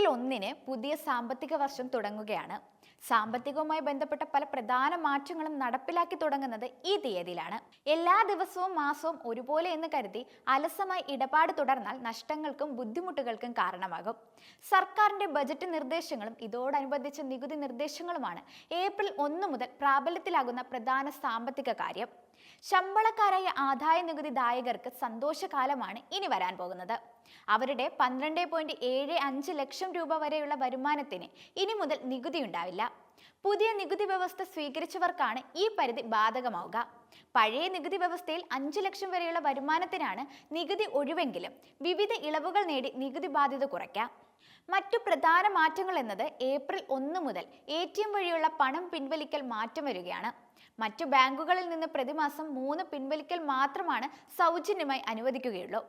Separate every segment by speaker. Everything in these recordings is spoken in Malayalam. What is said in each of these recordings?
Speaker 1: ഏപ്രിൽ 1-ന് പുതിയ സാമ്പത്തിക വർഷം തുടങ്ങുകയാണ്. സാമ്പത്തികവുമായി ബന്ധപ്പെട്ട പല പ്രധാന മാറ്റങ്ങളും നടപ്പിലാക്കി തുടങ്ങുന്നത് ഈ തീയതിയിലാണ്. എല്ലാ ദിവസവും മാസവും ഒരുപോലെ എന്ന് കരുതി അലസമായി ഇടപാട് തുടർന്നാൽ നഷ്ടങ്ങൾക്കും ബുദ്ധിമുട്ടുകൾക്കും കാരണമാകും. സർക്കാരിന്റെ ബജറ്റ് നിർദ്ദേശങ്ങളും ഇതോടനുബന്ധിച്ച നികുതി നിർദ്ദേശങ്ങളുമാണ് ഏപ്രിൽ 1 മുതൽ പ്രാബല്യത്തിലാകുന്ന പ്രധാന സാമ്പത്തിക കാര്യം. ശമ്പളക്കാരായ ആദായ നികുതി ദായകർക്ക് സന്തോഷകാലമാണ് ഇനി വരാൻ പോകുന്നത്. അവരുടെ 12.75 ലക്ഷം രൂപ വരെയുള്ള വരുമാനത്തിന് ഇനി മുതൽ നികുതി ഉണ്ടാവില്ല. പുതിയ നികുതി വ്യവസ്ഥ സ്വീകരിച്ചവർക്കാണ് ഈ പരിധി ബാധകമാവുക. പഴയ നികുതി വ്യവസ്ഥയിൽ 5 ലക്ഷം വരെയുള്ള വരുമാനത്തിനാണ് നികുതി ഒഴിവെങ്കിലും വിവിധ ഇളവുകൾ നേടി നികുതി ബാധ്യത കുറയ്ക്കാം. മറ്റു പ്രധാന മാറ്റങ്ങൾ എന്നത് ഏപ്രിൽ 1 മുതൽ ATM വഴിയുള്ള പണം പിൻവലിക്കൽ മാറ്റം വരികയാണ്. മറ്റു ബാങ്കുകളിൽ നിന്ന് പ്രതിമാസം 3 പിൻവലിക്കൽ മാത്രമാണ് സൗജന്യമായി അനുവദിക്കുകയുള്ളൂ.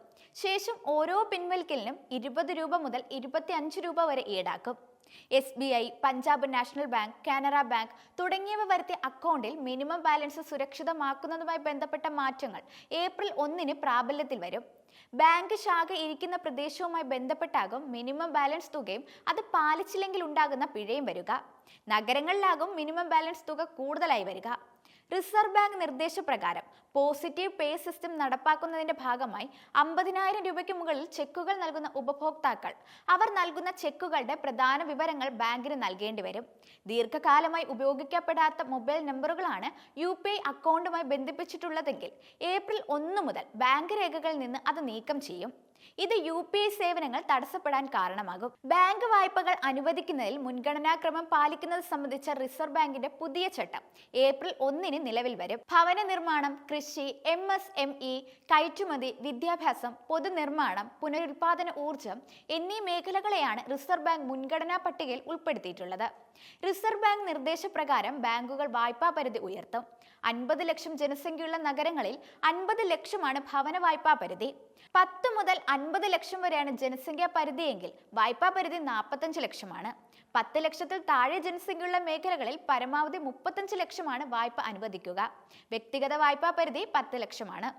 Speaker 1: ശേഷം ഓരോ പിൻവലിക്കലിനും 20 രൂപ മുതൽ 25 രൂപ വരെ ഈടാക്കും. SBI, Punjab national bank, Canara bank തുടങ്ങിയവ വരുത്തിയ അക്കൗണ്ടിൽ മിനിമം ബാലൻസ് സുരക്ഷിതമാക്കുന്നതുമായി ബന്ധപ്പെട്ട മാറ്റങ്ങൾ ഏപ്രിൽ 1-ന് പ്രാബല്യത്തിൽ വരും. ബാങ്ക് ശാഖ ഇരിക്കുന്ന പ്രദേശവുമായി ബന്ധപ്പെട്ടാകും മിനിമം ബാലൻസ് തുകയും അത് പാലിച്ചില്ലെങ്കിൽ ഉണ്ടാകുന്ന പിഴയും വരിക. നഗരങ്ങളിലാകും മിനിമം ബാലൻസ് തുക കൂടുതലായി വരിക. റിസർവ് ബാങ്ക് നിർദ്ദേശപ്രകാരം പോസിറ്റീവ് പേ സിസ്റ്റം നടപ്പാക്കുന്നതിന്റെ ഭാഗമായി 50,000 രൂപയ്ക്ക് മുകളിൽ ചെക്കുകൾ നൽകുന്ന ഉപഭോക്താക്കൾ അവർ നൽകുന്ന ചെക്കുകളുടെ പ്രധാന വിവരങ്ങൾ ബാങ്കിന് നൽകേണ്ടി വരും. ദീർഘകാലമായി ഉപയോഗിക്കപ്പെടാത്ത മൊബൈൽ നമ്പറുകളാണ് UPI അക്കൗണ്ടുമായി ബന്ധിപ്പിച്ചിട്ടുള്ളതെങ്കിൽ ഏപ്രിൽ 1 മുതൽ ബാങ്ക് രേഖകളിൽ നിന്ന് അത് നീക്കം ചെയ്യും. ഇത് UPI സേവനങ്ങൾ തടസ്സപ്പെടാൻ കാരണമാകും. ബാങ്ക് വായ്പകൾ അനുവദിക്കുന്നതിൽ മുൻഗണനാക്രമം പാലിക്കുന്നത് സംബന്ധിച്ച റിസർവ് ബാങ്കിന്റെ പുതിയ ചട്ടം ഏപ്രിൽ 1-ന് നിലവിൽ വരും. ഭവന നിർമ്മാണം, കൃഷി, MSME, കയറ്റുമതി, വിദ്യാഭ്യാസം, പൊതുനിർമ്മാണം, പുനരുൽപാദന ഊർജം എന്നീ മേഖലകളെയാണ് റിസർവ് ബാങ്ക് മുൻഗണനാ പട്ടികയിൽ ഉൾപ്പെടുത്തിയിട്ടുള്ളത്. റിസർവ് ബാങ്ക് നിർദ്ദേശപ്രകാരം ബാങ്കുകൾ വായ്പാ പരിധി ഉയർത്തും. 50 ലക്ഷം ജനസംഖ്യയുള്ള നഗരങ്ങളിൽ 50 ലക്ഷമാണ് ഭവന വായ്പാ പരിധി. 10 മുതൽ 50 ലക്ഷം വരെയാണ് ജനസംഖ്യാ പരിധിയെങ്കിൽ വായ്പാ പരിധി 45 ലക്ഷമാണ്. 10 ലക്ഷത്തിൽ താഴെ ജനസംഖ്യയുള്ള മേഖലകളിൽ പരമാവധി 35 ലക്ഷമാണ് വായ്പ അനുവദിക്കുക. വ്യക്തിഗത വായ്പാ പരിധി 10 ലക്ഷമാണ്.